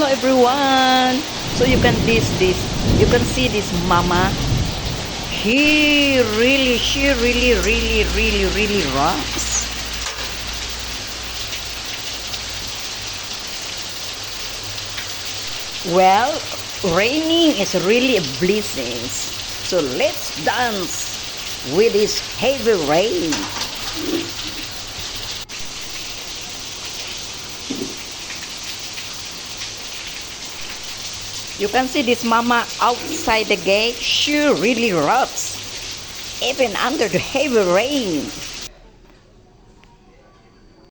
Hello everyone. So you can this. You can see this mama. She really rocks. Well, raining is really a blessing. So let's dance with this heavy rain. You can see this mama outside the gate. She really rocks, even under the heavy rain.